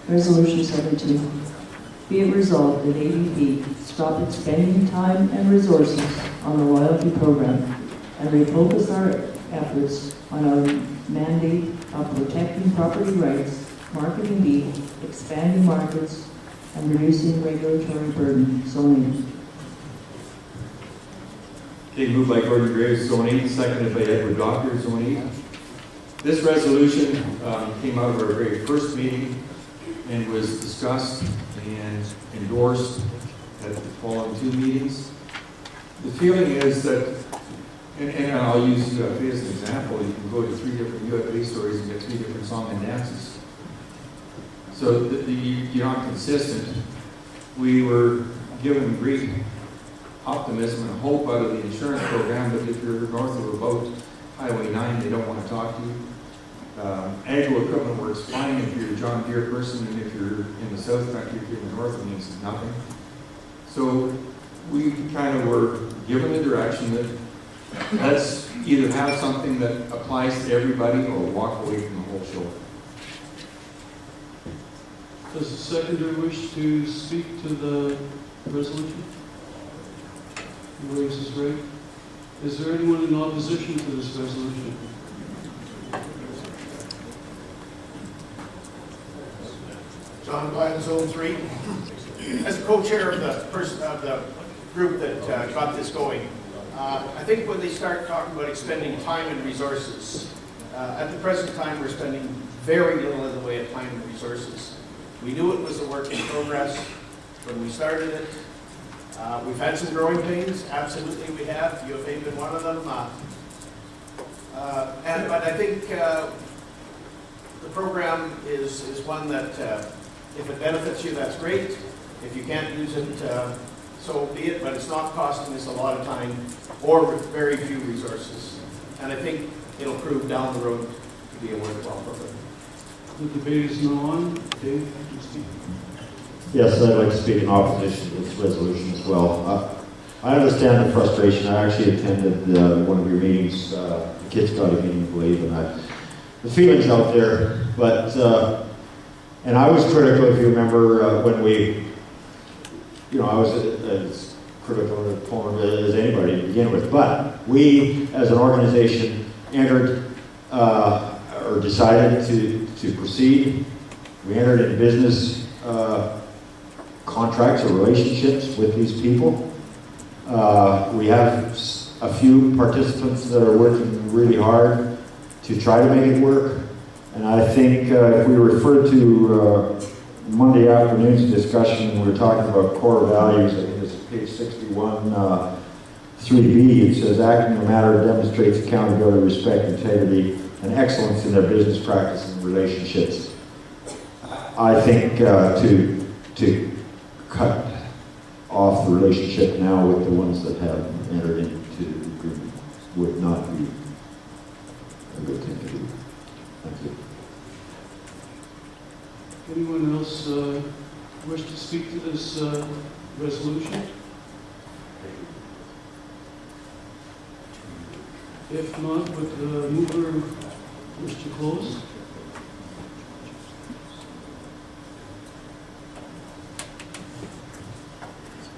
Resolution 17. Be it resolved that ADP stop expending time and resources on the loyalty program and refocus our efforts on our mandate of protecting property rights, marketing beat, expanding markets, and reducing regulatory burden. Zoning. Okay, moved by Gordon Graves, Zone 8, seconded by Edward Docker, Zone 8. This resolution came out of our very first meeting and was discussed and endorsed at the following two meetings. The feeling is that, and I'll use UFA as an example, you can go to 3 different UFA stories and get 3 different song and dances. So you're not consistent. We were given great optimism and hope out of the insurance program, but if you're north of about Highway 9, they don't want to talk to you. Agro equipment works fine if you're a John Deere person, and if you're in the south country, if you're in the north, it means nothing. So we kind of were given the direction that let's either have something that applies to everybody or walk away from the whole show. Does the seconder wish to speak to the resolution? He waves his right. Is there anyone in opposition to this resolution? John Glenn, Zone 3. As co-chair of the group that got this going, I think when they start talking about expending time and resources, at the present time we're spending very little in the way of time and resources. We knew it was a work in progress when we started it. We've had some growing pains, absolutely we have. UFA been one of them. But I think the program is one that if it benefits you, that's great. If you can't use it, so be it, but it's not costing us a lot of time or very few resources. And I think it'll prove down the road to be a worthwhile program. The debate is now on. Dave, you speak. Yes, I'd like to speak in opposition to this resolution as well. I understand the frustration. I actually attended one of your meetings, the Kids Got a Meeting, I believe, and the feelings out there. But and I was critical, if you remember, when we, I was as critical of the former as anybody to begin with. But we, as an organization, entered or decided to proceed. We entered into business contracts or relationships with these people. We have a few participants that are working really hard to try to make it work. And I think if we refer to Monday afternoon's discussion, we were talking about core values. I think it's page 61, 3B. It says, acting in a manner that demonstrates accountability, respect, integrity, and excellence in their business practice and relationships. I think to cut off the relationship now with the ones that have entered into the agreement would not be a good thing to do. Thank you. Anyone else wish to speak to this resolution? If not, would the mover wish to close?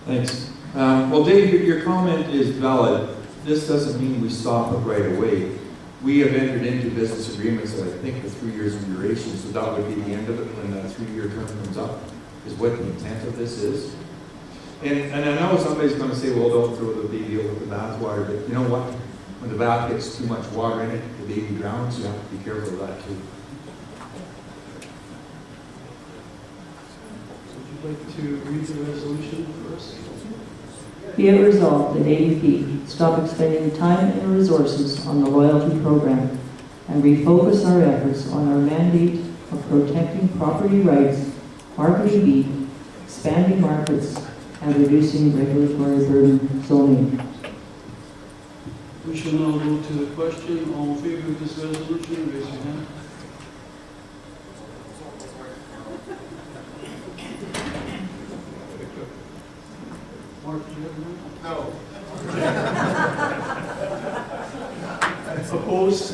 Thanks. Well, Dave, your comment is valid. This doesn't mean we stop it right away. We have entered into business agreements that I think are 3 years in duration, so that would be the end of it when that 3-year term comes up, is what the intent of this is. And I know somebody's going to say, well, don't throw the baby out with the bathwater, but you know what? When the bath gets too much water in it, the baby drowns. You have to be careful of that too. Would you like to read the resolution for us? Be it resolved that ADP stop expending time and resources on the loyalty program and refocus our efforts on our mandate of protecting property rights, marketing beat, expanding markets, and reducing regulatory burden. Zoning. We shall now go to the question. All in favor of this resolution, raise your hand. Mark, do you have one? No. Opposed?